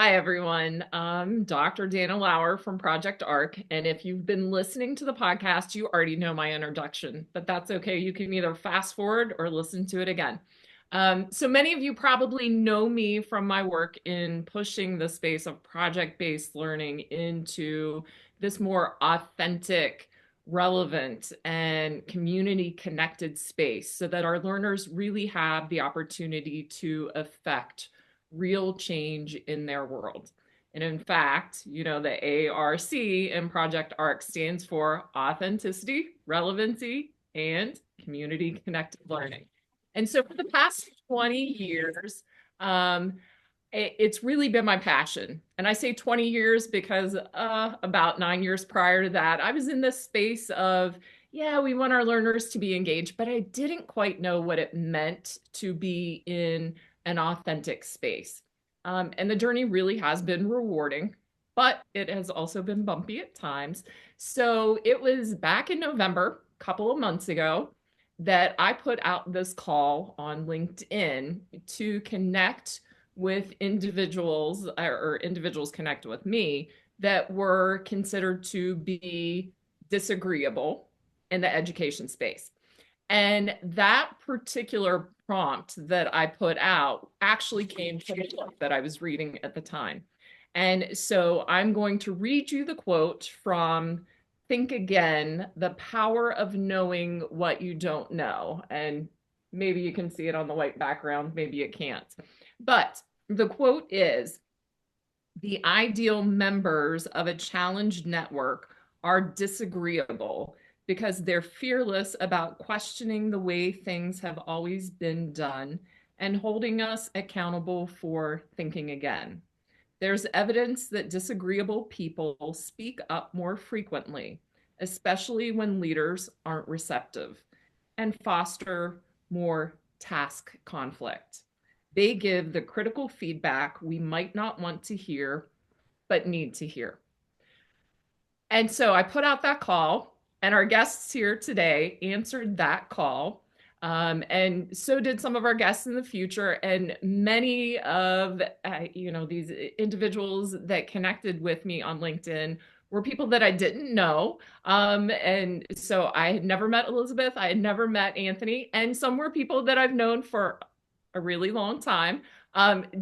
Hi, everyone. I'm Dr. Dana Lauer from Project ARC. And if you've been listening to the podcast, you already know my introduction, but that's okay. You can either fast forward or listen to it again. So many of you probably know me from my work in pushing the space of project-based learning into this more authentic, relevant, and community-connected space so that our learners really have the opportunity to affect real change in their world. And in fact, the ARC in Project ARC stands for authenticity, relevancy, and community connected learning. And so for the past 20 years, it's really been my passion. And I say 20 years because about 9 years prior to that, I was in this space of, yeah, we want our learners to be engaged, but I didn't quite know what it meant to be in an authentic space. And the journey really has been rewarding, but it has also been bumpy at times. So it was back in November, a couple of months ago, that I put out this call on LinkedIn to connect with individuals, or individuals connect with me, that were considered to be disagreeable in the education space. And that particular prompt that I put out actually came from a book that I was reading at the time. And so I'm going to read you the quote from Think Again, The Power of Knowing What You Don't Know. And maybe you can see it on the white background, maybe you can't. But the quote is, the ideal members of a challenged network are disagreeable because they're fearless about questioning the way things have always been done and holding us accountable for thinking again. There's evidence that disagreeable people speak up more frequently, especially when leaders aren't receptive, and foster more task conflict. They give the critical feedback we might not want to hear, but need to hear. And so I put out that call, and our guests here today answered that call. And so did some of our guests in the future, and many of these individuals that connected with me on LinkedIn were people that I didn't know. And so I had never met Elizabeth, I had never met Anthony, and some were people that I've known for a really long time,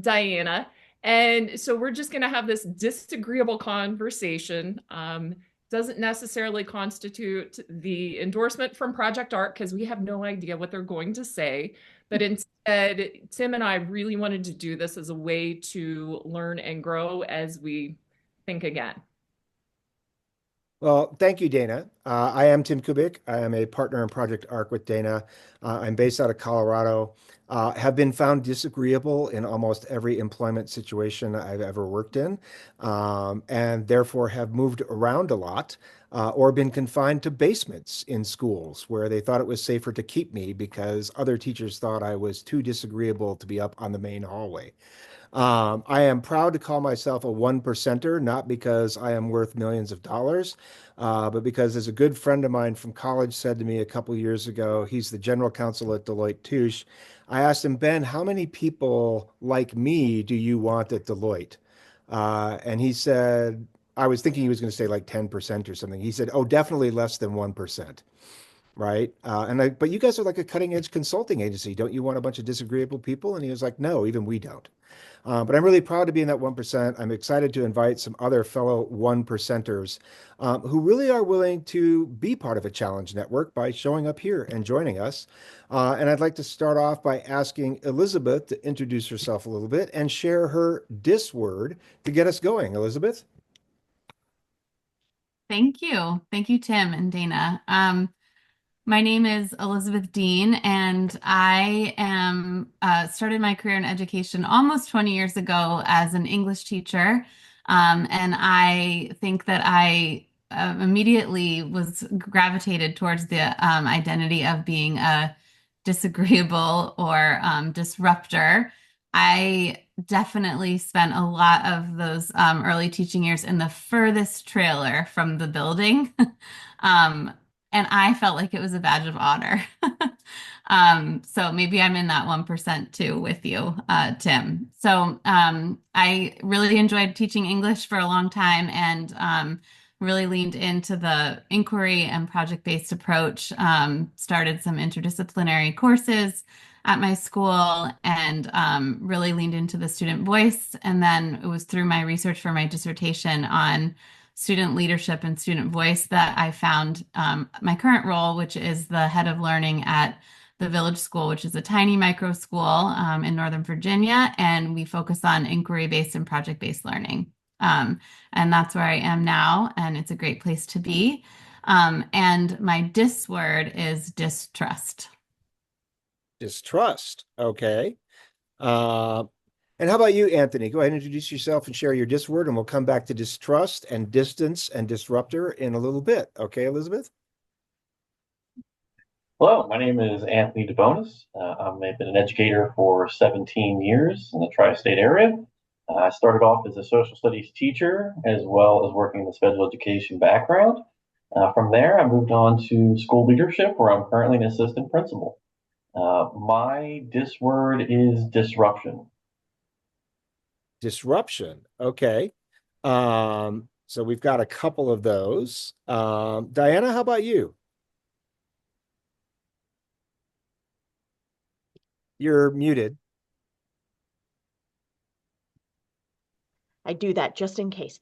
Diana. And so we're just going to have this disagreeable conversation. Doesn't necessarily constitute the endorsement from Project ARC because we have no idea what they're going to say. But instead, Tim and I really wanted to do this as a way to learn and grow as we think again. Well, thank you, Dana. I am Tim Kubik. I am a partner in Project ARC with Dana. I'm based out of Colorado. Have been found disagreeable in almost every employment situation I've ever worked in, and therefore have moved around a lot, or been confined to basements in schools where they thought it was safer to keep me because other teachers thought I was too disagreeable to be up on the main hallway. I am proud to call myself a one percenter, not because I am worth millions of dollars, but because, as a good friend of mine from college said to me a couple years ago, he's the general counsel at Deloitte Touche. I asked him, Ben, how many people like me do you want at Deloitte? And he said, I was thinking he was going to say like 10% or something. He said, oh, definitely less than 1%. Right. But you guys are like a cutting edge consulting agency. Don't you want a bunch of disagreeable people? And he was like, no, even we don't. But I'm really proud to be in that 1%. I'm excited to invite some other fellow one percenters who really are willing to be part of a challenge network by showing up here and joining us. And I'd like to start off by asking Elizabeth to introduce herself a little bit and share her dis word to get us going. Elizabeth? Thank you. Thank you, Tim and Dana. My name is Elizabeth Dean, and I am started my career in education almost 20 years ago as an English teacher. And I think that I immediately was gravitated towards the identity of being a disagreeable or disruptor. I definitely spent a lot of those early teaching years in the furthest trailer from the building. Um, and I felt like it was a badge of honor. So maybe I'm in that 1% too with you, Tim. So I really enjoyed teaching English for a long time and really leaned into the inquiry and project-based approach, started some interdisciplinary courses at my school and really leaned into the student voice. And then it was through my research for my dissertation on student leadership and student voice that I found my current role, which is the head of learning at the Village School, which is a tiny micro school in Northern Virginia. And we focus on inquiry-based and project-based learning. And that's where I am now. And it's a great place to be. And my dis word is distrust. Distrust. Okay. Uh, and how about you, Anthony? Go ahead and introduce yourself and share your dis word, and we'll come back to distrust and distance and disruptor in a little bit. Okay, Elizabeth? Hello, my name is Anthony DeBonis. I've been an educator for 17 years in the tri-state area. I started off as a social studies teacher as well as working in the special education background. From there, I moved on to school leadership where I'm currently an assistant principal. My dis word is disruption. Disruption. Okay. So we've got a couple of those. Diana, how about you? You're muted. I do that just in case.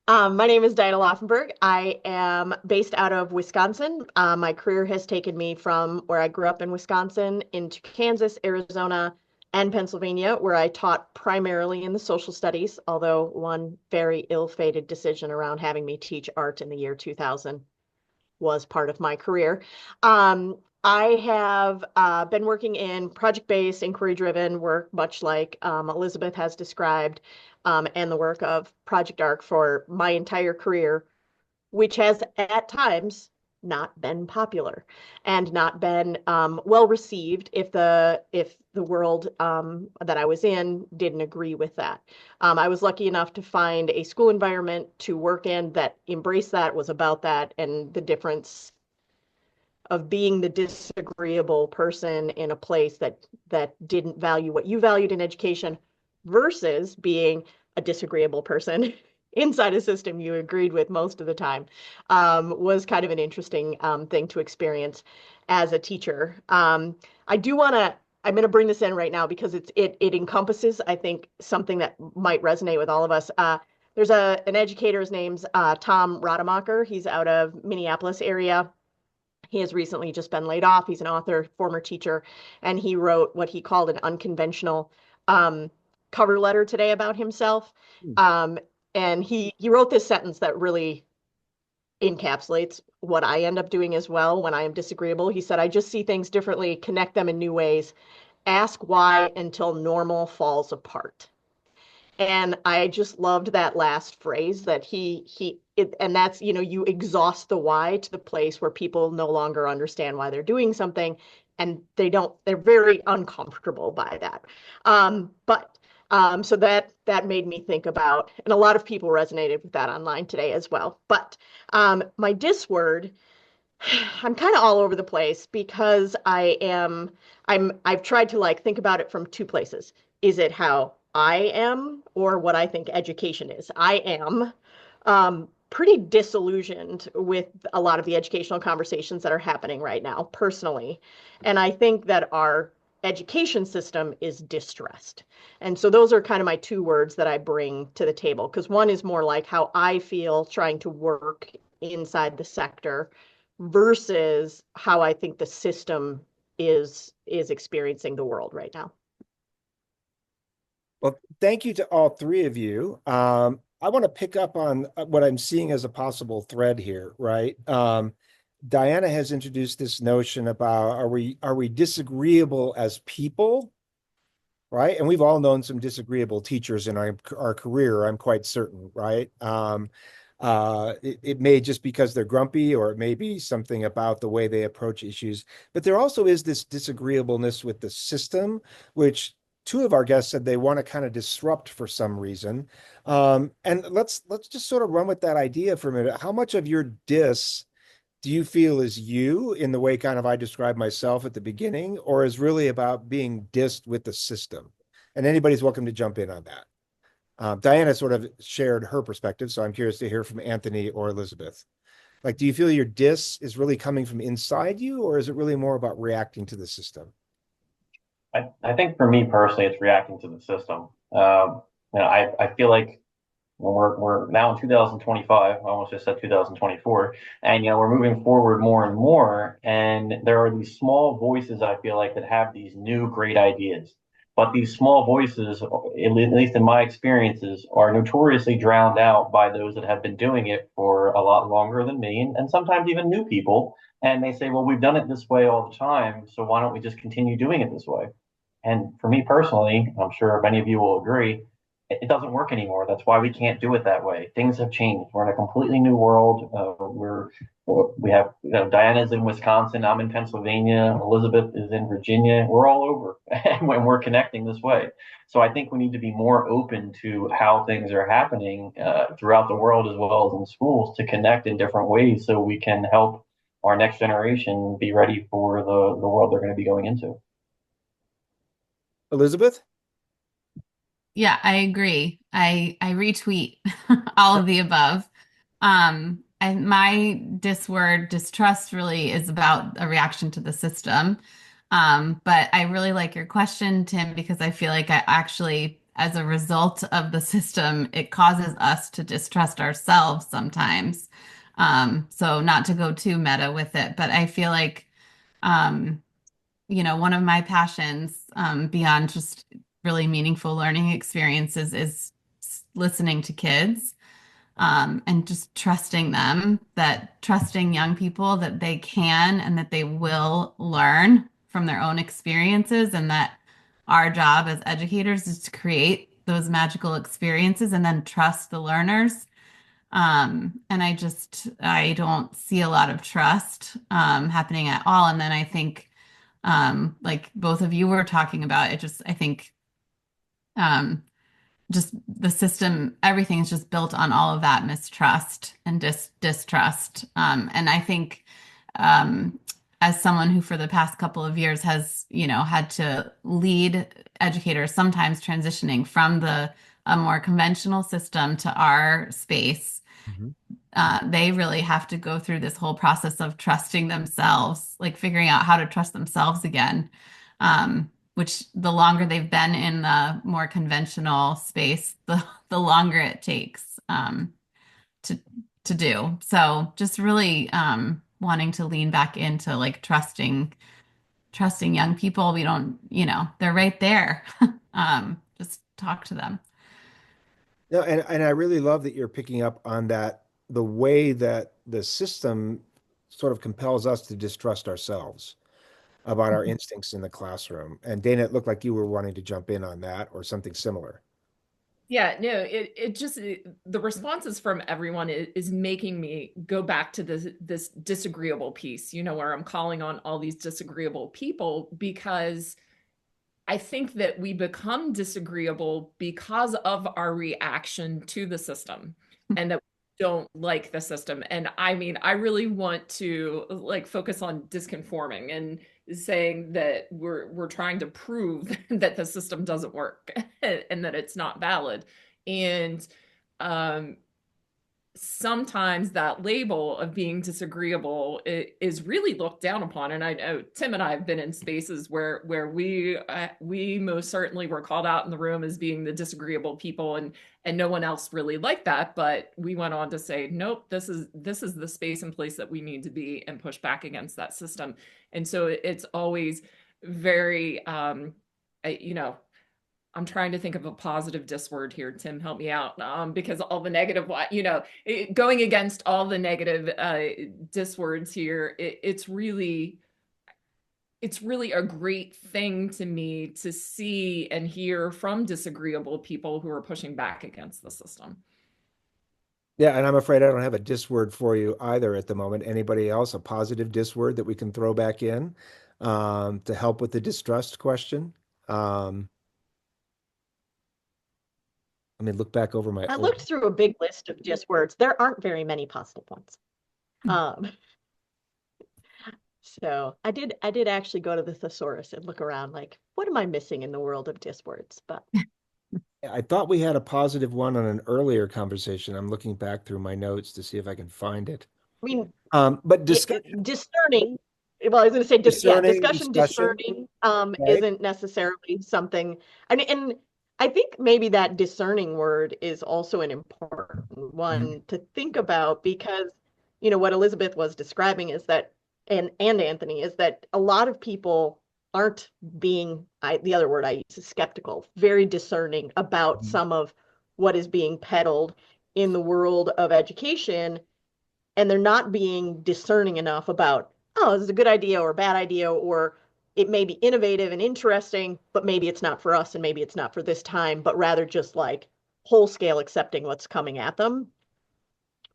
My name is Diana Laufenberg. I am based out of Wisconsin. My career has taken me from where I grew up in Wisconsin into Kansas, Arizona, and Pennsylvania, where I taught primarily in the social studies, although one very ill-fated decision around having me teach art in the year 2000 was part of my career. I have been working in project-based, inquiry-driven work, much like Elizabeth has described, and the work of Project Arc for my entire career, which has at times not been popular and not been well received if the world that I was in didn't agree with that. I was lucky enough to find a school environment to work in that embraced that, was about that, and the difference of being the disagreeable person in a place that didn't value what you valued in education versus being a disagreeable person inside a system you agreed with most of the time, was kind of an interesting thing to experience as a teacher. I do want to. I'm going to bring this in right now because it encompasses, I think, something that might resonate with all of us. There's an educator. His name's Tom Rademacher. He's out of Minneapolis area. He has recently just been laid off. He's an author, former teacher, and he wrote what he called an unconventional um, cover letter today about himself. Um, and he wrote this sentence that really encapsulates what I end up doing as well when I am disagreeable. He said, I just see things differently, connect them in new ways, ask why until normal falls apart. And I just loved that last phrase that and that's, you exhaust the why to the place where people no longer understand why they're doing something and they're very uncomfortable by that. So that made me think about, and a lot of people resonated with that online today as well. But my dis word, I'm kind of all over the place because I've tried to like think about it from two places. Is it how I am or what I think education is? I am pretty disillusioned with a lot of the educational conversations that are happening right now, personally. And I think that our education system is distressed. And so those are kind of my two words that I bring to the table, because one is more like how I feel trying to work inside the sector versus how I think the system is experiencing the world right now. Well, thank you to all three of you. I want to pick up on what I'm seeing as a possible thread here, right? Diana has introduced this notion about are we disagreeable as people, right? And we've all known some disagreeable teachers in our career, I'm quite certain, right? It may just because they're grumpy, or it may be something about the way they approach issues. But there also is this disagreeableness with the system, which two of our guests said they want to kind of disrupt for some reason. And let's just sort of run with that idea for a minute. How much of your do you feel is you in the way kind of I described myself at the beginning, or is really about being dissed with the system? And anybody's welcome to jump in on that. Diana sort of shared her perspective, so I'm curious to hear from Anthony or Elizabeth. Like, do you feel your diss is really coming from inside you, or is it really more about reacting to the system? I think for me personally, it's reacting to the system. I feel like when we're now in 2025, I almost just said 2024, and we're moving forward more and more, and there are these small voices I feel like that have these new great ideas. But these small voices, at least in my experiences, are notoriously drowned out by those that have been doing it for a lot longer than me, and sometimes even new people. And they say, well, we've done it this way all the time, so why don't we just continue doing it this way? And for me personally, I'm sure many of you will agree, it doesn't work anymore. That's why we can't do it that way. Things have changed. We're in a completely new world. We have, Diana's in Wisconsin. I'm in Pennsylvania. Elizabeth is in Virginia. We're all over, and when we're connecting this way. So I think we need to be more open to how things are happening throughout the world as well as in schools to connect in different ways, so we can help our next generation be ready for the world they're going to be going into. Elizabeth? Yeah, I agree. I retweet all of the above. And my distrust really is about a reaction to the system. But I really like your question, Tim, because I feel like I actually, as a result of the system, it causes us to distrust ourselves sometimes. So not to go too meta with it, but I feel like um, one of my passions, beyond just really meaningful learning experiences, is listening to kids, and just trusting them, that trusting young people that they can and that they will learn from their own experiences, and that our job as educators is to create those magical experiences and then trust the learners. And I don't see a lot of trust happening at all. And then I think, like both of you were talking about, I think um, just the system, everything is just built on all of that mistrust and distrust. And I think, um, as someone who for the past couple of years has, had to lead educators, sometimes transitioning from a more conventional system to our space, Mhm. they really have to go through this whole process of trusting themselves, like figuring out how to trust themselves again. Which the longer they've been in the more conventional space, the longer it takes to do. So just really wanting to lean back into like trusting young people. We don't, they're right there. Just talk to them. No, and I really love that you're picking up on that, the way that the system sort of compels us to distrust ourselves about our instincts in the classroom. And Dana, it looked like you were wanting to jump in on that or something similar. Yeah, no, the responses from everyone is making me go back to this disagreeable piece, where I'm calling on all these disagreeable people, because I think that we become disagreeable because of our reaction to the system, and that we don't like the system. And I mean, I really want to like focus on disconforming and saying that we're trying to prove that the system doesn't work and that it's not valid. And um sometimes that label of being disagreeable is really looked down upon. And I know Tim and I have been in spaces where we most certainly were called out in the room as being the disagreeable people, and no one else really liked that. But we went on to say, nope, this is the space and place that we need to be, and push back against that system. And so it's always very, you know, I'm trying to think of a positive dis word here. Tim, help me out. Because all the negative, going against all the negative dis words here, it's really a great thing to me to see and hear from disagreeable people who are pushing back against the system. Yeah, and I'm afraid I don't have a dis word for you either at the moment. Anybody else, a positive dis word that we can throw back in to help with the distrust question? Um, Let me look back over my I old. looked through a big list of just words. There aren't very many positive ones. Um, so I did actually go to the thesaurus and look around like, what am I missing in the world of dis words? But I thought we had a positive one on an earlier conversation. I'm looking back through my notes to see if I can find it. I mean, But discerning, well, I was going to say, yeah, discerning discussion discussion, discerning right? isn't necessarily something, and I think maybe that discerning word is also an important Mhm. one to think about because, what Elizabeth was describing is that, and Anthony, is that a lot of people aren't being, the other word I use is skeptical, very discerning about Mhm. some of what is being peddled in the world of education, and they're not being discerning enough about, oh, this is a good idea or a bad idea, or it may be innovative and interesting, but maybe it's not for us and maybe it's not for this time, but rather just like whole scale accepting what's coming at them,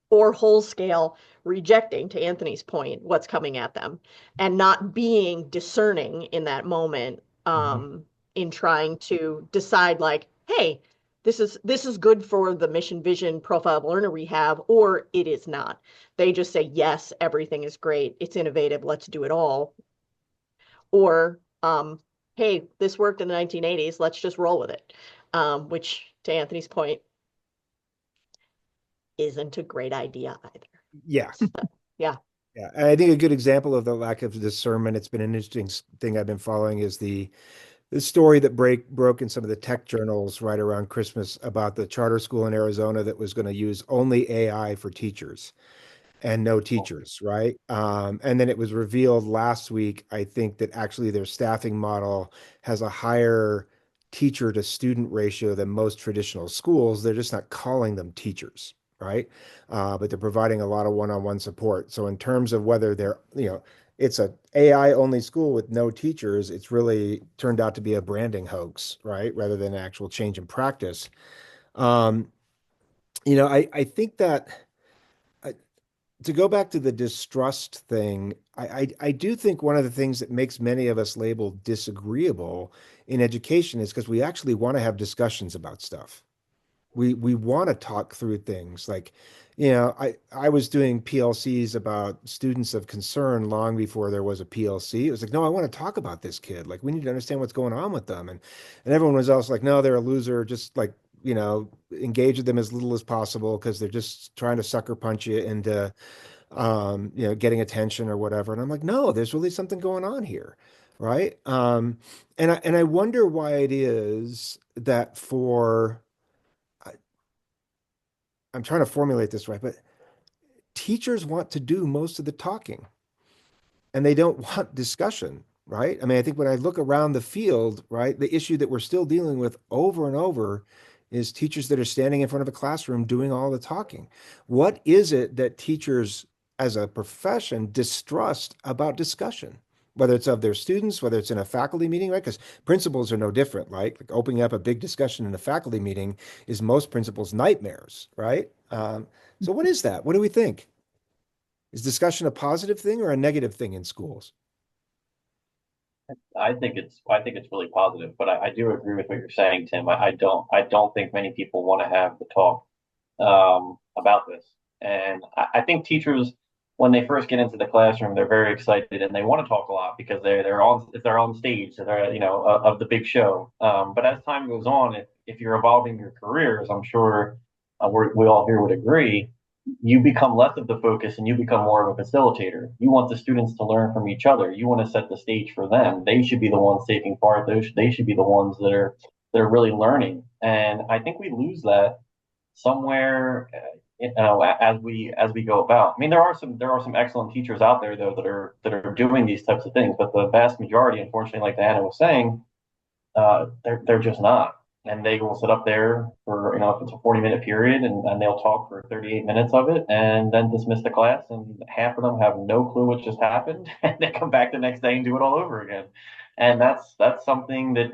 or whole scale rejecting, to Anthony's point, what's coming at them, and not being discerning in that moment, Mhm. in trying to decide like, hey, this is good for the mission vision profile of learner we have, or it is not. They just say, yes, everything is great, it's innovative, let's do it all. Or hey, this worked in the 1980s, let's just roll with it. Which, to Anthony's point, isn't a great idea either. Yeah. So, yeah. Yeah. And I think a good example of the lack of discernment, it's been an interesting thing I've been following is the story that broke in some of the tech journals right around Christmas about the charter school in Arizona that was going to use only AI for teachers and no teachers, right? And then it was revealed last week, I think, that actually their staffing model has a higher teacher to student ratio than most traditional schools. They're just not calling them teachers, right? But they're providing a lot of one-on-one support. So in terms of whether it's a AI only school with no teachers, it's really turned out to be a branding hoax, right? Rather than an actual change in practice. Um, I think that to go back to the distrust thing, I do think one of the things that makes many of us label disagreeable in education is because we actually want to have discussions about stuff. We want to talk through things like, I was doing PLCs about students of concern long before there was a PLC. It was like, no, I want to talk about this kid. Like, we need to understand what's going on with them. And everyone was also like, no, they're a loser. Just like, engage with them as little as possible because they're just trying to sucker punch you into, getting attention or whatever. And I'm like, no, there's really something going on here. Right. And I wonder why it is that I'm trying to formulate this right, but teachers want to do most of the talking and they don't want discussion, right? I mean, I think when I look around the field, right, the issue that we're still dealing with over and over is teachers that are standing in front of a classroom doing all the talking. What is it that teachers as a profession distrust about discussion? Whether it's of their students, whether it's in a faculty meeting, right? Because principals are no different, right? Like opening up a big discussion in a faculty meeting is most principals' nightmares, right? So what is that? What do we think? Is discussion a positive thing or a negative thing in schools? I think it's really positive, but I do agree with what you're saying, Tim. I don't think many people want to have the talk about this. And I think teachers, when they first get into the classroom, they're very excited and they want to talk a lot because they're on stage, so they're of the big show. But as time goes on, if you're evolving your careers, I'm sure we all here would agree, you become less of the focus and you become more of a facilitator. You want the students to learn from each other. You want to set the stage for them. They should be the ones taking part. They should be the ones that are really learning. And I think we lose that somewhere, as we go about. I mean, there are some excellent teachers out there though that are doing these types of things, but the vast majority, unfortunately, like Diana was saying, they're just not. and they will sit up there for, if it's a 40-minute period, and they'll talk for 38 minutes of it and then dismiss the class. And half of them have no clue what just happened. And they come back the next day and do it all over again. And that's something that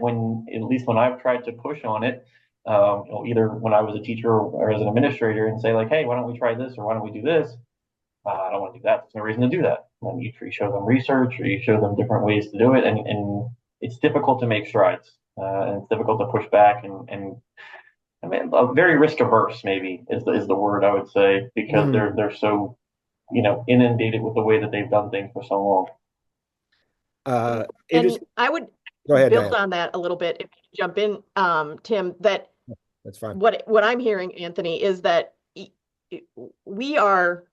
at least when I've tried to push on it, either when I was a teacher or as an administrator and say like, hey, why don't we try this or why don't we do this? I don't want to do that. There's no reason to do that. And you show them research or you show them different ways to do it, and it's difficult to make strides, and it's difficult to push back, and I mean, very risk averse maybe is the word I would say, because they're so inundated with the way that they've done things for so long. And I would Go ahead, build Diane. on that a little bit if you jump in, Tim, that That's fine. what I'm hearing, Anthony, is that we are,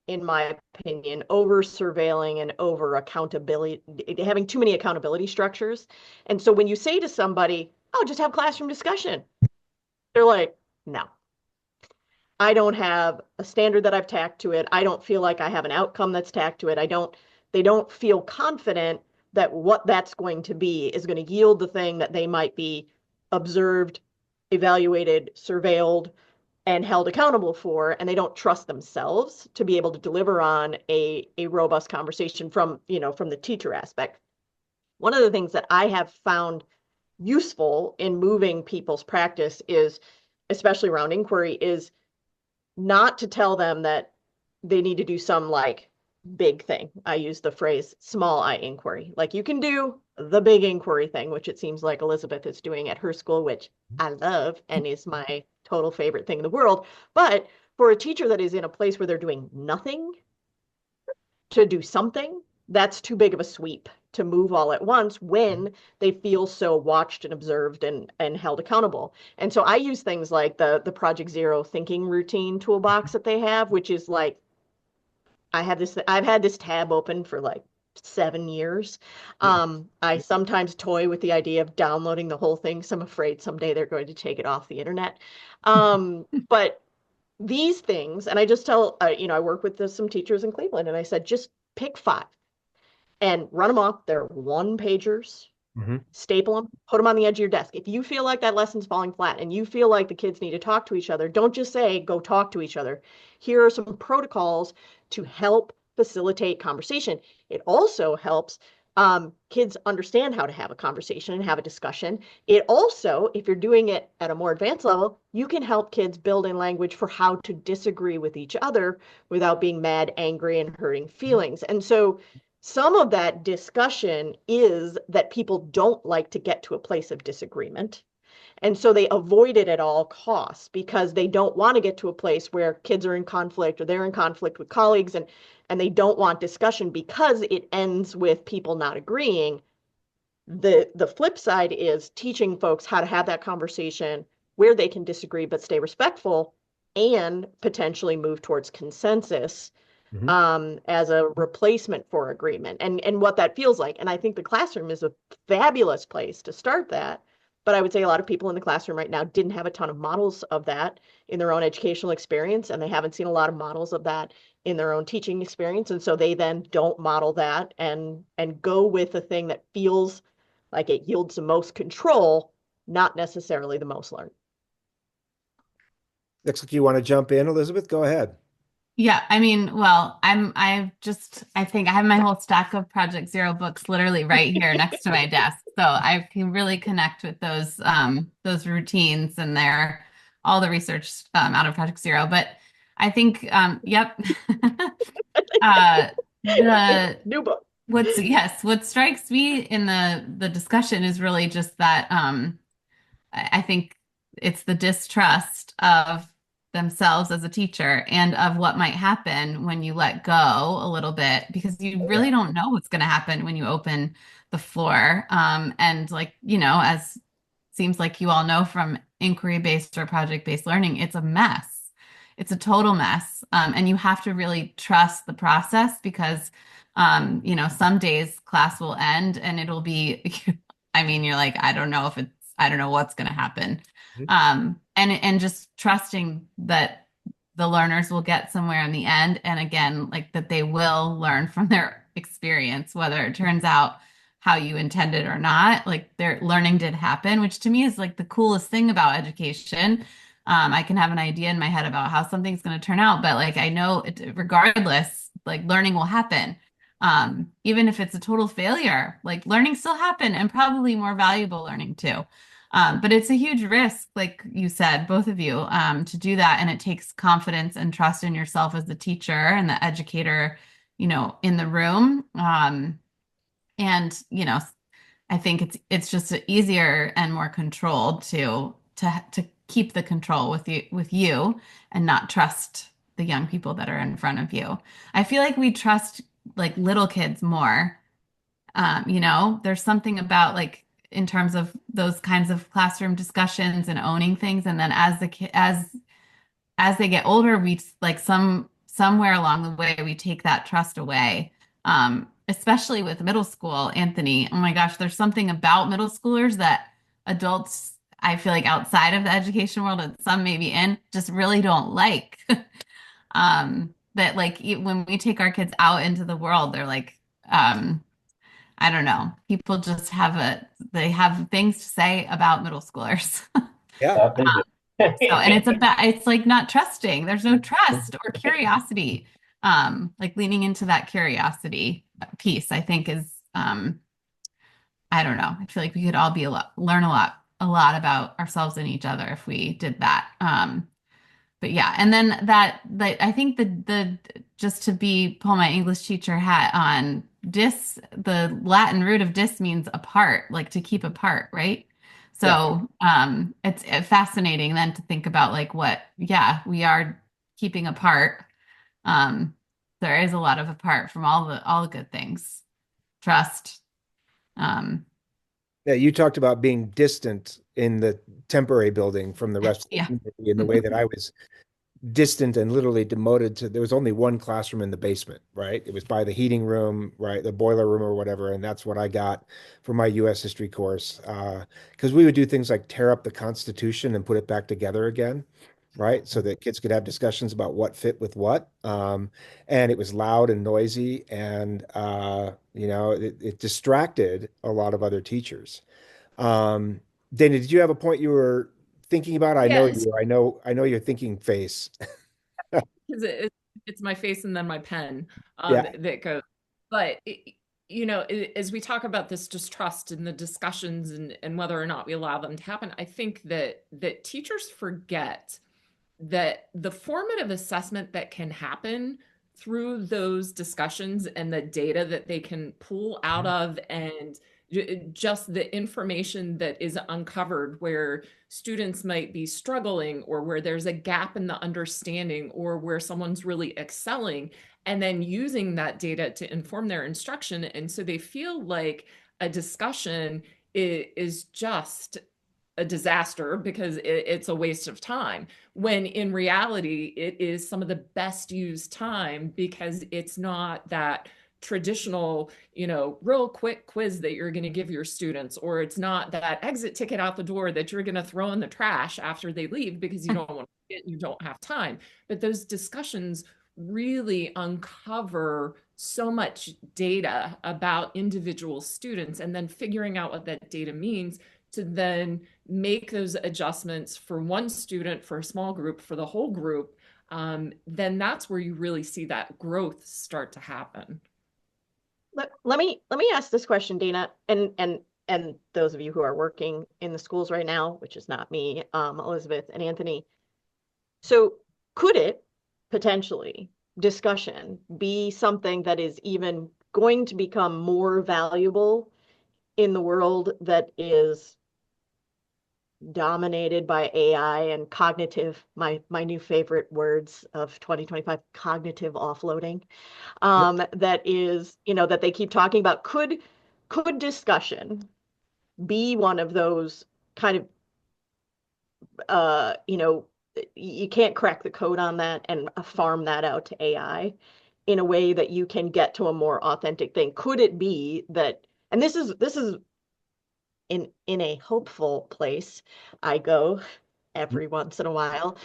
in my opinion, over surveilling and over accountability, having too many accountability structures. And so when you say to somebody, oh, just have classroom discussion, they're like, no, I don't have a standard that I've tacked to it. I don't feel like I have an outcome that's tacked to it. They don't feel confident that what that's going to be is going to yield the thing that they might be observed, evaluated, surveilled, and held accountable for, and they don't trust themselves to be able to deliver on a robust conversation from the teacher aspect. One of the things that I have found useful in moving people's practice is, especially around inquiry, is not to tell them that they need to do some like big thing. I use the phrase small I inquiry. Like, you can do the big inquiry thing, which it seems like Elizabeth is doing at her school, which I love and is my total favorite thing in the world. But for a teacher that is in a place where they're doing nothing, to do something, that's too big of a sweep to move all at once when they feel so watched and observed and held accountable. And so I use things like the Project Zero thinking routine toolbox that they have, which is like, I've had this tab open for like 7 years. I sometimes toy with the idea of downloading the whole thing, so I'm afraid someday they're going to take it off the internet. But these things, and I just tell, I work with some teachers in Cleveland, and I said, just pick 5 and run them off. They're one pagers, staple them, put them on the edge of your desk. If you feel like that lesson's falling flat and you feel like the kids need to talk to each other, don't just say, go talk to each other. Here are some protocols to help facilitate conversation. It also helps kids understand how to have a conversation and have a discussion. It also, if you're doing it at a more advanced level, you can help kids build in language for how to disagree with each other without being mad, angry, and hurting feelings. And so some of that discussion is that people don't like to get to a place of disagreement. And so they avoid it at all costs because they don't want to get to a place where kids are in conflict or they're in conflict with colleagues, and they don't want discussion because it ends with people not agreeing. The flip side is teaching folks how to have that conversation where they can disagree but stay respectful and potentially move towards consensus as a replacement for agreement, and what that feels like. And I think the classroom is a fabulous place to start that. But I would say a lot of people in the classroom right now didn't have a ton of models of that in their own educational experience, and they haven't seen a lot of models of that in their own teaching experience. And so they then don't model that and go with the thing that feels like it yields the most control, not necessarily the most learned. Looks like you want to jump in, Elizabeth. Go ahead. Yeah, I mean, well, I think I have my whole stack of Project Zero books literally right here next to my desk. So I can really connect with those routines and all the research out of Project Zero. But I think, yep. The New book. what strikes me in the discussion is really just that I think it's the distrust of themselves as a teacher and of what might happen when you let go a little bit, because you really don't know what's going to happen when you open the floor. And like, as seems like you all know from inquiry-based or project-based learning, it's a mess. It's a total mess. And you have to really trust the process because, some days class will end and it'll be, I mean, you're like, I don't know what's going to happen. And just trusting that the learners will get somewhere in the end. And again, like that they will learn from their experience, whether it turns out how you intended or not. Like their learning did happen, which to me is like the coolest thing about education. I can have an idea in my head about how something's going to turn out, but like I know regardless, like learning will happen. Even if it's a total failure, like learning still happen and probably more valuable learning too. But it's a huge risk, like you said, both of you, to do that. And it takes confidence and trust in yourself as the teacher and the educator, in the room. And I think it's just easier and more controlled to keep the control with you and not trust the young people that are in front of you. I feel like we trust like little kids more. There's something about like in terms of those kinds of classroom discussions and owning things, and then as they get older, we like somewhere along the way we take that trust away. Especially with middle school, Anthony. Oh my gosh, there's something about middle schoolers that adults, I feel like outside of the education world and some maybe in, just really don't like. That like when we take our kids out into the world, they're like, I don't know. People just they have things to say about middle schoolers. Yeah. They do. And it's like not trusting. There's no trust or curiosity. Like leaning into that curiosity piece, I think is, I don't know. I feel like we could all learn a lot about ourselves and each other if we did that. But yeah, and then that I think the just to pull my English teacher hat on, the Latin root of dis means apart, like to keep apart, right? Yeah. So it's fascinating then to think about like yeah, we are keeping apart. Um, there is a lot of apart from all the good things, trust. Um, Yeah, you talked about being distant in the temporary building from the rest of the yeah. community in the way that I was distant and literally demoted to, there was only one classroom in the basement, right? It was by the heating room, right? The boiler room or whatever. And that's what I got for my US history course. Because we would do things like tear up the Constitution and put it back together again, right? So that kids could have discussions about what fit with what. And it was loud and noisy and, it distracted a lot of other teachers. Um, Dana, did you have a point you were thinking about? I know Yes, you. I know your thinking face. because it's my face and then my pen Yeah. that goes. But as we talk about this distrust in the discussions and whether or not we allow them to happen, I think that teachers forget that the formative assessment that can happen through those discussions and the data that they can pull out of and just the information that is uncovered where students might be struggling or where there's a gap in the understanding or where someone's really excelling and then using that data to inform their instruction. And so they feel like a discussion is just a disaster because it's a waste of time, when in reality it is some of the best used time because it's not that traditional, real quick quiz that you're going to give your students, or it's not that exit ticket out the door that you're going to throw in the trash after they leave because you don't want to, you don't have time. But those discussions really uncover so much data about individual students and then figuring out what that data means to then make those adjustments for one student, for a small group, for the whole group, then that's where you really see that growth start to happen. Let me ask this question, Dana, and those of you who are working in the schools right now, which is not me, Elizabeth and Anthony. So could it potentially, discussion, be something that is even going to become more valuable in the world that is dominated by AI and cognitive, my new favorite words of 2025, cognitive offloading, that is, that they keep talking about? Could discussion be one of those kind of, you can't crack the code on that and farm that out to AI in a way that you can get to a more authentic thing? Could it be that, and this is in a hopeful place I go every once in a while,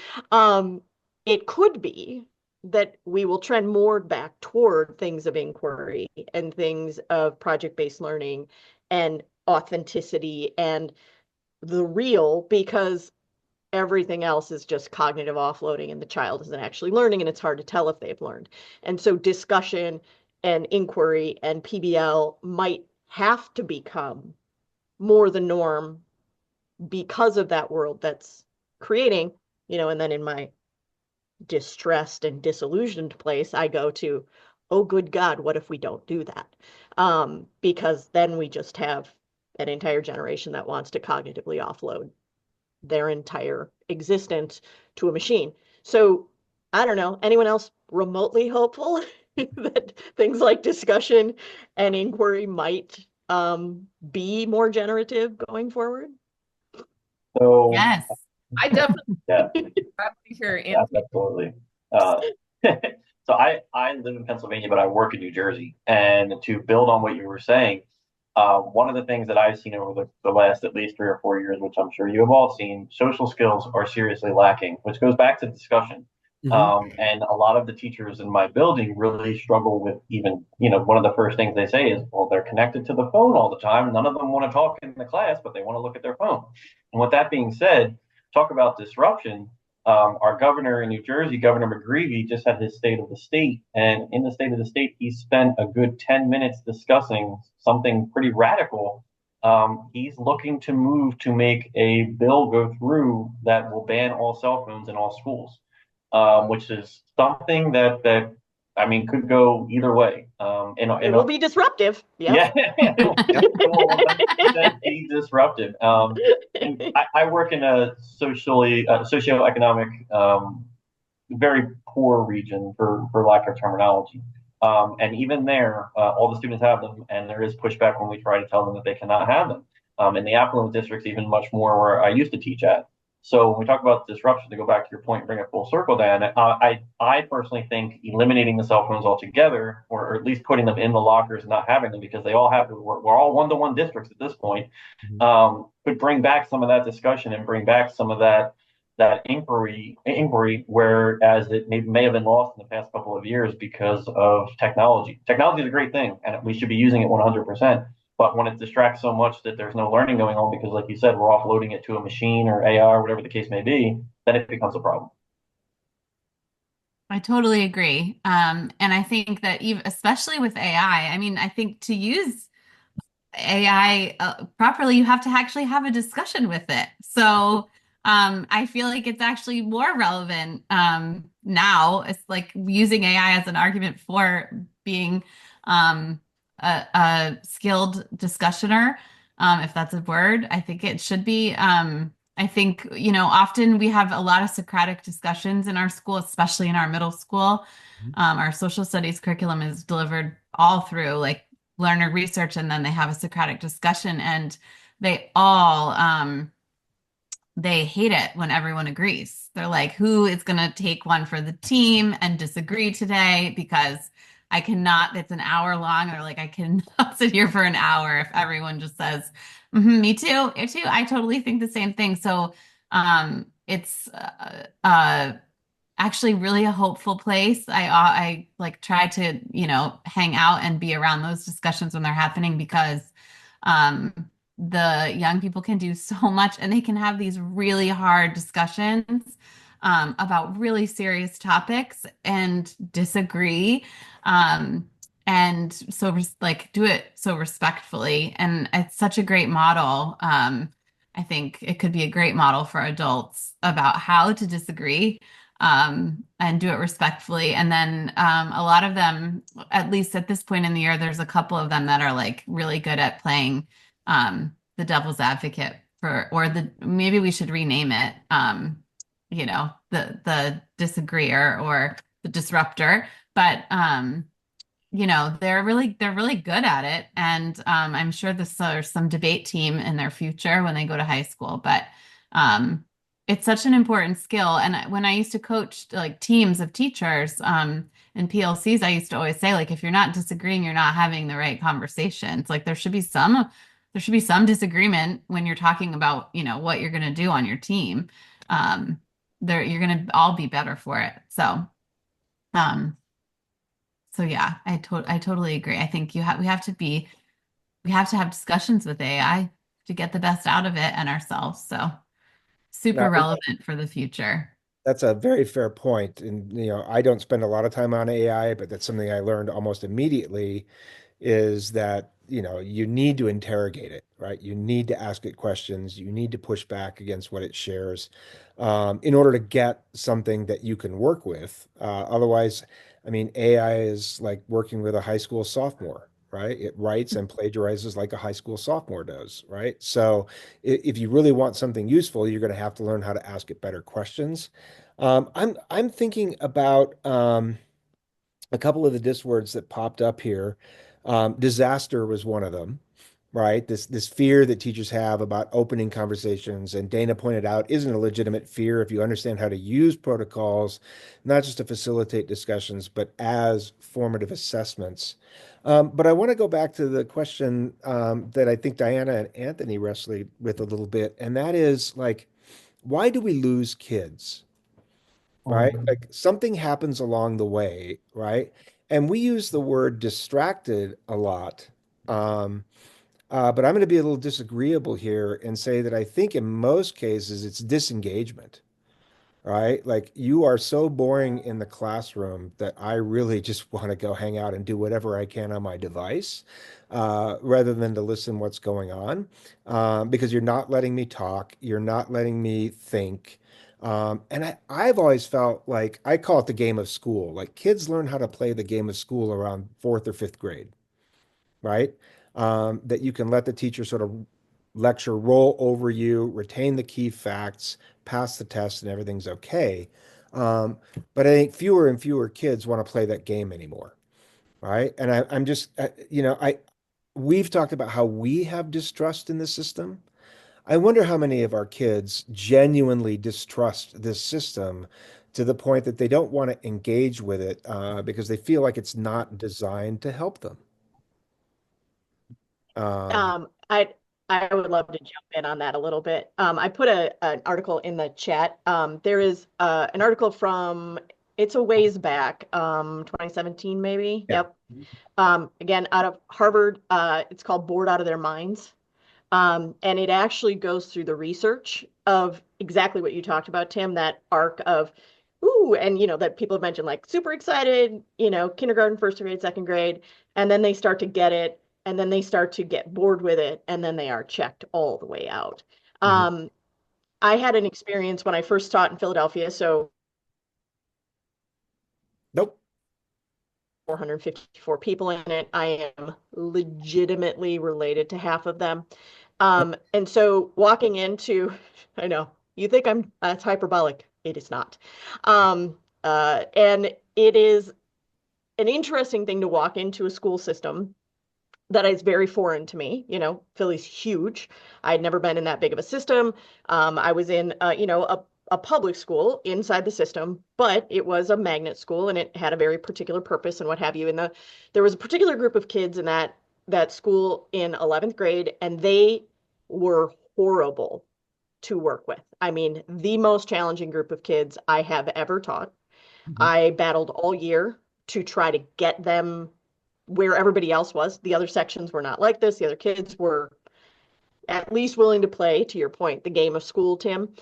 it could be that we will trend more back toward things of inquiry and things of project-based learning and authenticity and the real, because everything else is just cognitive offloading and the child isn't actually learning, and it's hard to tell if they've learned. And so discussion and inquiry and PBL might have to become more the norm because of that world that's creating, and then in my distressed and disillusioned place, I go to, oh, good God, what if we don't do that? Because then we just have an entire generation that wants to cognitively offload their entire existence to a machine. So I don't know, anyone else remotely hopeful that things like discussion and inquiry might be more generative going forward? So, Yes. I definitely yeah, hear yeah, Anthony. absolutely. Uh, so I live in Pennsylvania, but I work in New Jersey. And to build on what you were saying, one of the things that I've seen over the last at least 3 or 4 years, which I'm sure you have all seen, social skills are seriously lacking, which goes back to discussion. Mhm. And a lot of the teachers in my building really struggle with even, one of the first things they say is, well, they're connected to the phone all the time. None of them want to talk in the class, but they want to look at their phone. And with that being said, talk about disruption. Our governor in New Jersey, Governor McGreevey, just had his state of the state. And in the state of the state, he spent a good 10 minutes discussing something pretty radical. He's looking to move to make a bill go through that will ban all cell phones in all schools, which is something that I mean could go either way. It will be disruptive. Yes. Yeah, it will eventually be disruptive. And I work in a socioeconomic, very poor region for lack of terminology. And even there, all the students have them, and there is pushback when we try to tell them that they cannot have them. In the affluent districts, even much more where I used to teach at. So when we talk about disruption, to go back to your point, bring it full circle, Dan, I personally think eliminating the cell phones altogether, or at least putting them in the lockers and not having them, because they all have we're all one-to-one districts at this point, could bring back some of that discussion and bring back some of that inquiry, whereas it may have been lost in the past couple of years because of technology. Technology is a great thing, and we should be using it 100%. But when it distracts so much that there's no learning going on, because like you said, we're offloading it to a machine or AI or whatever the case may be, then it becomes a problem. I totally agree. And I think that even, especially with AI, I mean, I think to use AI properly, you have to actually have a discussion with it. So I feel like it's actually more relevant now. It's like using AI as an argument for being a skilled discussioner, if that's a word. I think it should be. I think, often we have a lot of Socratic discussions in our school, especially in our middle school. Our social studies curriculum is delivered all through like learner research, and then they have a Socratic discussion, and they all they hate it when everyone agrees. They're like, who is going to take one for the team and disagree today? Because I cannot, it's an hour long, or like I cannot sit here for an hour if everyone just says, me too, me too. I totally think the same thing. So it's actually really a hopeful place. I like try to, hang out and be around those discussions when they're happening, because um the young people can do so much, and they can have these really hard discussions about really serious topics and disagree. And so like do it so respectfully. And it's such a great model. I think it could be a great model for adults about how to disagree and do it respectfully. And then a lot of them, at least at this point in the year, there's a couple of them that are like really good at playing the devil's advocate or maybe we should rename it, the disagreeer or the disruptor. But they're really good at it. And I'm sure there's some debate team in their future when they go to high school. But it's such an important skill. And when I used to coach like teams of teachers in PLCs, I used to always say, like, if you're not disagreeing, you're not having the right conversation. It's like there should be some disagreement when you're talking about, what you're going to do on your team. You're going to all be better for it. So Um, so yeah, I totally agree. I think we have to have discussions with AI to get the best out of it and ourselves. So Now, super relevant for the future. that's a very fair point. And, I don't spend a lot of time on AI, but that's something I learned almost immediately is that, you need to interrogate it, right? You need to ask it questions. You need to push back against what it shares, in order to get something that you can work with. Otherwise, I mean, AI is like working with a high school sophomore, right? It writes and plagiarizes like a high school sophomore does, right? So if you really want something useful, you're going to have to learn how to ask it better questions. I'm thinking about a couple of the dis words that popped up here. Disaster was one of them, right? This fear that teachers have about opening conversations, and Dana pointed out, isn't a legitimate fear if you understand how to use protocols, not just to facilitate discussions, but as formative assessments. But I want to go back to the question that I think Diana and Anthony wrestled with a little bit, and that is like, why do we lose kids? Right? Mhm. Like something happens along the way, right? And we use the word distracted a lot. Um, but I'm going to be a little disagreeable here and say that I think in most cases it's disengagement, right? Like you are so boring in the classroom that I really just want to go hang out and do whatever I can on my device, rather than to listen what's going on, because you're not letting me talk, you're not letting me think. I've always felt like I call it the game of school. Like kids learn how to play the game of school around fourth or fifth grade, right? That you can let the teacher sort of lecture roll over you, retain the key facts, pass the test, and everything's okay. Um, but I think fewer and fewer kids want to play that game anymore, right? And I'm just, we've talked about how we have distrust in the system. I wonder how many of our kids genuinely distrust this system to the point that they don't want to engage with it, because they feel like it's not designed to help them. Um, Um, I I would love to jump in on that a little bit. I put an article in the chat. There is an article from it's a ways back, 2017 maybe. yeah. Yep. Again, out of Harvard. It's called Bored Out of Their Minds. And it actually goes through the research of exactly what you talked about, Tim, that arc of, ooh, and that people have mentioned like super excited, kindergarten, first grade, second grade, and then they start to get it, and then they start to get bored with it, and then they are checked all the way out. Mhm. Um, I had an experience when I first taught in Philadelphia, so Nope. 454 people in it. I am legitimately related to half of them. And so walking into, I know you think I'm it's hyperbolic. It is not. And it is an interesting thing to walk into a school system that is very foreign to me. Philly's huge. I'd never been in that big of a system. I was in, a public school inside the system, but it was a magnet school and it had a very particular purpose and what have you. And there was a particular group of kids in that school in 11th grade, and they were horrible to work with. I mean, the most challenging group of kids I have ever taught. Mhm. I battled all year to try to get them where everybody else was. The other sections were not like this. The other kids were at least willing to play, to your point, the game of school, Tim.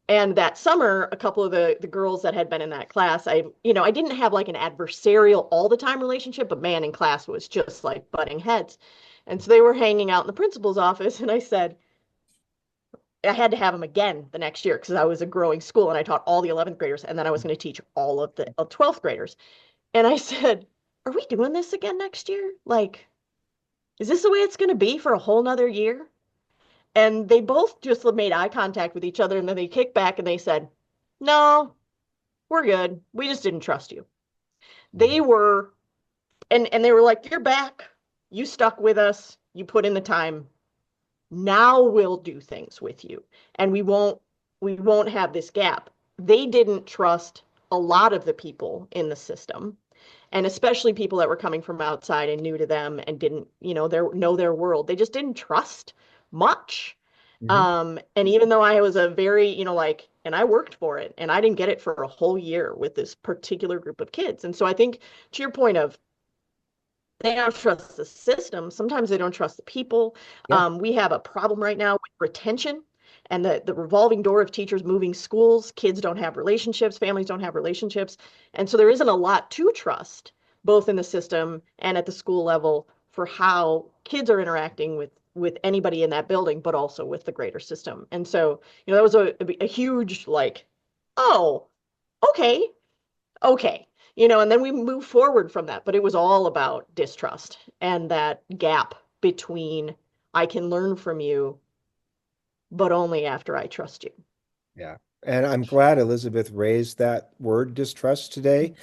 And that summer, a couple of the girls that had been in that class, I didn't have like an adversarial all the time relationship, but man, in class was just like butting heads. And so they were hanging out in the principal's office, and I said, I had to have them again the next year because I was a growing school and I taught all the 11th graders, and then I was going to teach all of the 12th graders. And I said, are we doing this again next year? Like, is this the way it's going to be for a whole nother year? And they both just made eye contact with each other, and then they kicked back and they said, no, we're good. We just didn't trust you. They were, and they were like, you're back. You stuck with us. You put in the time. Now we'll do things with you. And we won't have this gap. They didn't trust a lot of the people in the system, and especially people that were coming from outside and new to them and didn't, know their world. They just didn't trust much. Mhm. And even though I was a very, like and I worked for it, and I didn't get it for a whole year with this particular group of kids. And so I think to your point of they don't trust the system, sometimes they don't trust the people. Yeah. We have a problem right now with retention and the revolving door of teachers moving schools. Kids don't have relationships, families don't have relationships. And so there isn't a lot to trust, both in the system and at the school level, for how kids are interacting with anybody in that building, but also with the greater system. And so, that was a huge like, oh, okay, okay. And then we move forward from that, but it was all about distrust and that gap between I can learn from you, but only after I trust you. Yeah. And I'm glad Elizabeth raised that word distrust today.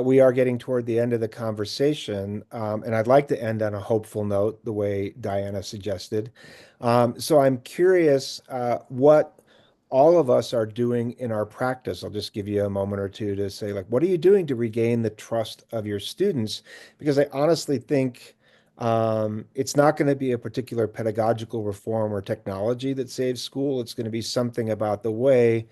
We are getting toward the end of the conversation, and I'd like to end on a hopeful note, the way Diana suggested. So I'm curious what all of us are doing in our practice. I'll just give you a moment or two to say, like, what are you doing to regain the trust of your students? Because I honestly think it's not going to be a particular pedagogical reform or technology that saves school. It's going to be something about the way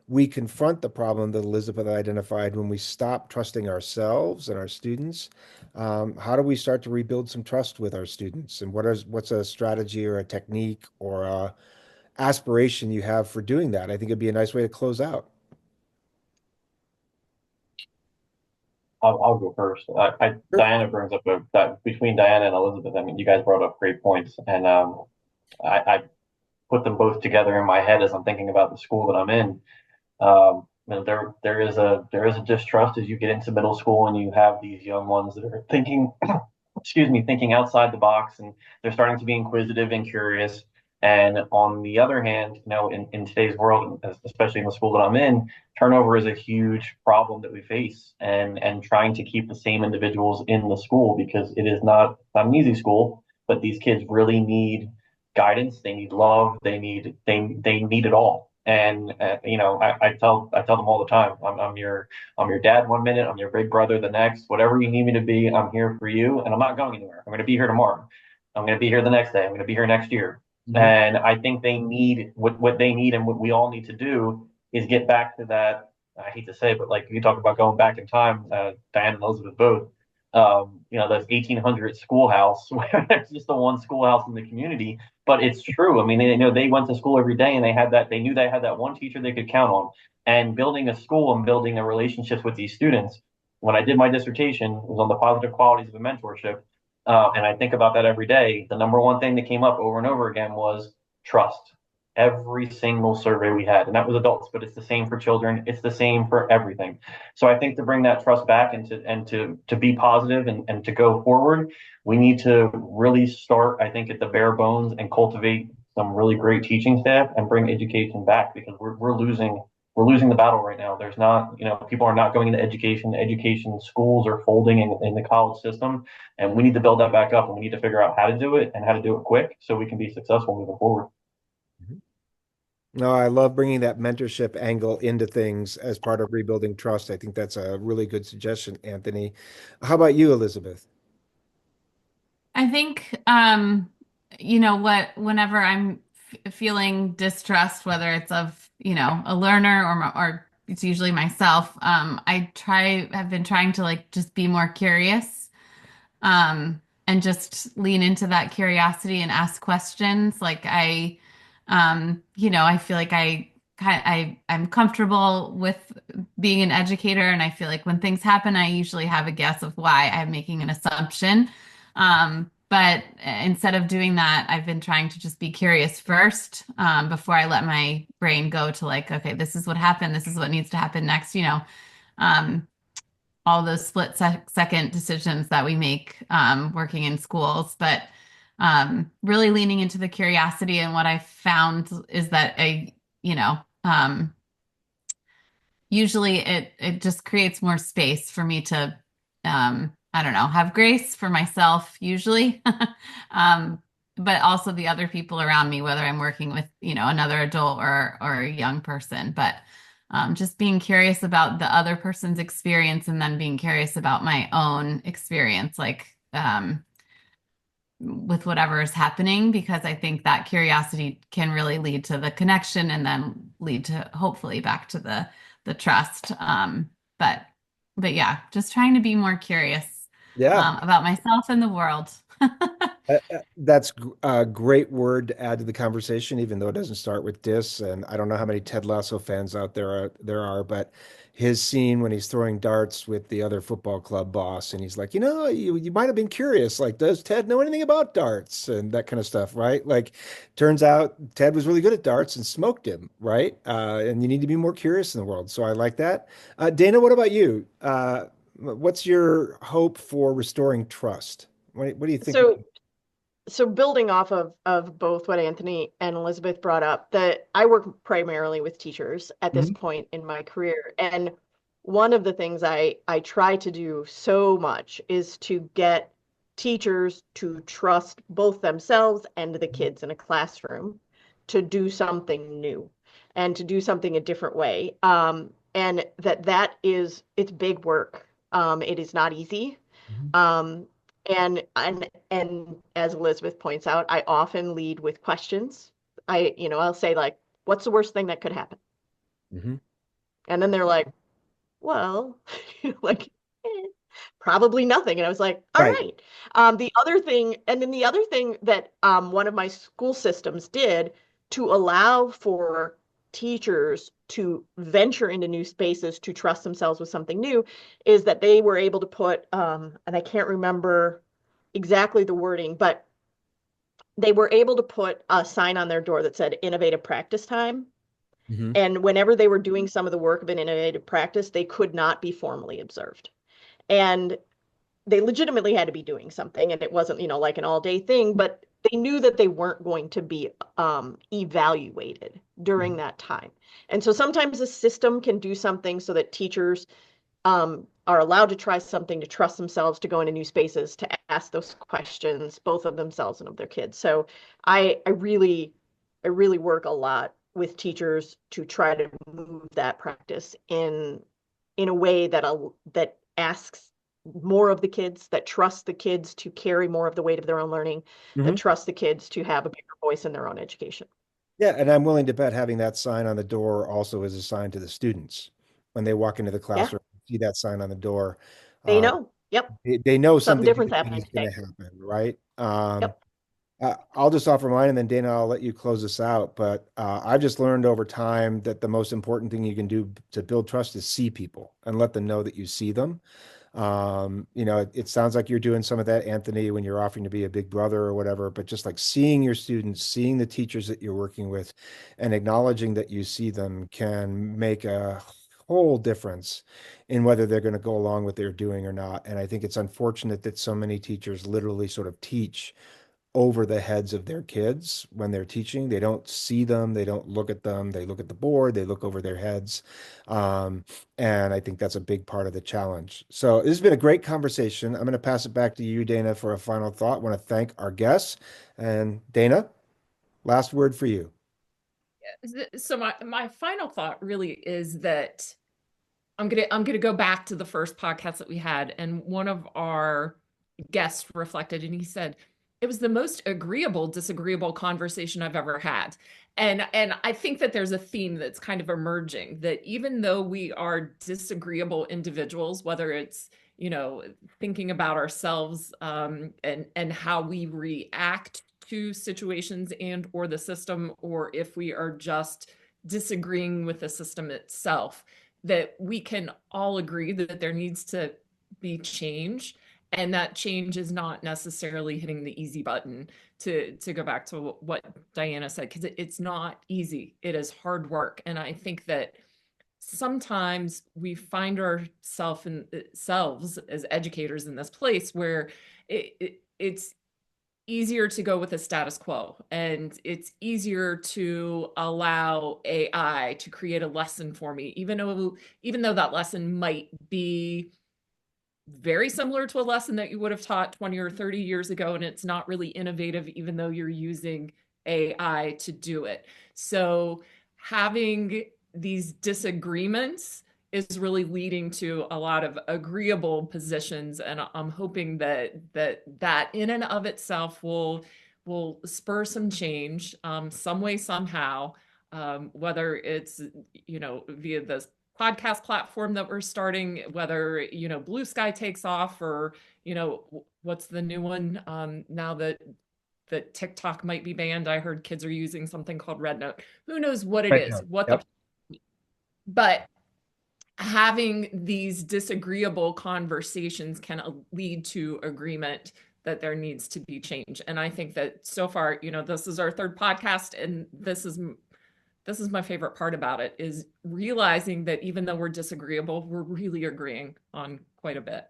we confront the problem that Elizabeth identified when we stop trusting ourselves and our students. How do we start to rebuild some trust with our students? And what's a strategy or a technique or a aspiration you have for doing that? I think it'd be a nice way to close out. I'll go first. Sure. Diana brings up that between Diana and Elizabeth. I mean, you guys brought up great points, and I put them both together in my head as I'm thinking about the school that I'm in. There is a distrust as you get into middle school and you have these young ones that are thinking, excuse me, thinking outside the box, and they're starting to be inquisitive and curious. And on the other hand, in today's world, especially in the school that I'm in, turnover is a huge problem that we face, and trying to keep the same individuals in the school, because it is not an easy school, but these kids really need guidance, they need love, they need it all. And I tell them all the time, I'm your dad one minute, I'm your big brother the next. Whatever you need me to be, I'm here for you, and I'm not going anywhere. I'm going to be here tomorrow. I'm going to be here the next day. I'm going to be here next year. Mhm. And I think they need what they need, and what we all need to do is get back to that. I hate to say it, but like you talk about going back in time, Diane and Elizabeth both. Those 1800 schoolhouse where there's just the one schoolhouse in the community, but it's true. I mean, they went to school every day, and they knew they had that one teacher they could count on. And building a school and building a relationships with these students. When I did my dissertation, it was on the positive qualities of a mentorship, and I think about that every day. The number one thing that came up over and over again was trust. Every single survey we had, and that was adults, but it's the same for children. It's the same for everything. So I think to bring that trust back and to be positive and to go forward, we need to really start, I think, at the bare bones and cultivate some really great teaching staff and bring education back, because we're losing the battle right now. There's not, people are not going into education. Education schools are folding in the college system, and we need to build that back up, and we need to figure out how to do it and how to do it quick so we can be successful moving forward. Mhm. No, I love bringing that mentorship angle into things as part of rebuilding trust. I think that's a really good suggestion, Anthony. How about you, Elizabeth? I think, whenever I'm feeling distrust, whether it's of, a learner or it's usually myself, have been trying to like just be more curious, and just lean into that curiosity and ask questions. I feel like I'm comfortable with being an educator, and I feel like when things happen, I usually have a guess of why I'm making an assumption. But instead of doing that, I've been trying to just be curious first, before I let my brain go to like, okay, this is what happened. This is what needs to happen next, um, all those second decisions that we make, working in schools. But really leaning into the curiosity. And what I found is that usually it just creates more space for me to, I don't know, have grace for myself usually. um, but also the other people around me, whether I'm working with, another adult or a young person. But just being curious about the other person's experience, and then being curious about my own experience, like, with whatever is happening, because I think that curiosity can really lead to the connection, and then lead to hopefully back to the trust. But yeah, just trying to be more curious Yeah. about myself and the world. That's a great word to add to the conversation, even though it doesn't start with dis. And I don't know how many Ted Lasso fans out there are, but his scene when he's throwing darts with the other football club boss, and he's like, you might have been curious, like, does Ted know anything about darts and that kind of stuff, right? Like, turns out Ted was really good at darts and smoked him, right? And you need to be more curious in the world. So I like that. Dana, what about you? What's your hope for restoring trust? What do you think? So so building off of both what Anthony and Elizabeth brought up, that I work primarily with teachers at this Mhm. point in my career. And one of the things I try to do so much is to get teachers to trust both themselves and the kids in a classroom to do something new and to do something a different way. And it's big work. It is not easy. Mhm. Um, and as Elizabeth points out, I often lead with questions. I'll say like, what's the worst thing that could happen? Mhm. And then they're like, well, like, eh, probably nothing. And I was like, all Right. right. The other thing that one of my school systems did to allow for teachers to venture into new spaces to trust themselves with something new is that they were able to put, and I can't remember exactly the wording, but they were able to put a sign on their door that said innovative practice time. Mhm. And whenever they were doing some of the work of an innovative practice, they could not be formally observed. And they legitimately had to be doing something. And it wasn't, like an all day thing, but they knew that they weren't going to be evaluated during that time. And so sometimes the system can do something so that teachers are allowed to try something, to trust themselves, to go into new spaces, to ask those questions, both of themselves and of their kids. So I really work a lot with teachers to try to move that practice in a way that asks more of the kids, that trusts the kids to carry more of the weight of their own learning, that Mhm. trusts the kids to have a bigger voice in their own education. Yeah, and I'm willing to bet having that sign on the door also is a sign to the students when they walk into the Yeah, classroom, see that sign on the door. they Uh, know. Yep, they know something something different's interesting happening is going today. to happen, right? Yep. I'll just offer mine, and then Dana, I'll let you close this out. But I've just learned over time that the most important thing you can do to build trust is see people and let them know that you see them. It sounds like you're doing some of that, Anthony, when you're offering to be a big brother or whatever, but just like seeing your students, seeing the teachers that you're working with, and acknowledging that you see them can make a whole difference in whether they're going to go along with what they're doing or not. And I think it's unfortunate that so many teachers literally sort of teach over the heads of their kids when they're teaching. They don't see them, they don't look at them, they look at the board, they look over their heads. Um, and I think that's a big part of the challenge. So this has been a great conversation. I'm going to pass it back to you, Dana, for a final thought. I want to thank our guests. And Dana, last word for you. So my final thought really is that I'm gonna go back to the first podcast that we had, and one of our guests reflected, and he said it was the most agreeable, disagreeable conversation I've ever had. And I think that there's a theme that's kind of emerging that even though we are disagreeable individuals, whether it's thinking about ourselves and how we react to situations and or the system, or if we are just disagreeing with the system itself, that we can all agree that there needs to be change, and that change is not necessarily hitting the easy button, to go back to what Diana said, because it's not easy. It is hard work. And I think that sometimes we find ourselves as educators in this place where it's easier to go with the status quo, and it's easier to allow AI to create a lesson for me, even though that lesson might be very similar to a lesson that you would have taught 20 or 30 years ago, and it's not really innovative even though you're using AI to do it. So having these disagreements is really leading to a lot of agreeable positions, and I'm hoping that in and of itself will spur some change, some way, somehow. whether it's, via this podcast platform that we're starting, whether, Blue Sky takes off, or, what's the new one now that TikTok might be banned. I heard kids are using something called Red Note. Who knows what it Right is, now. what Yep. but having these disagreeable conversations can lead to agreement that there needs to be change. And I think that so far, this is our third podcast, and this is my favorite part about it, is realizing that even though we're disagreeable, we're really agreeing on quite a bit.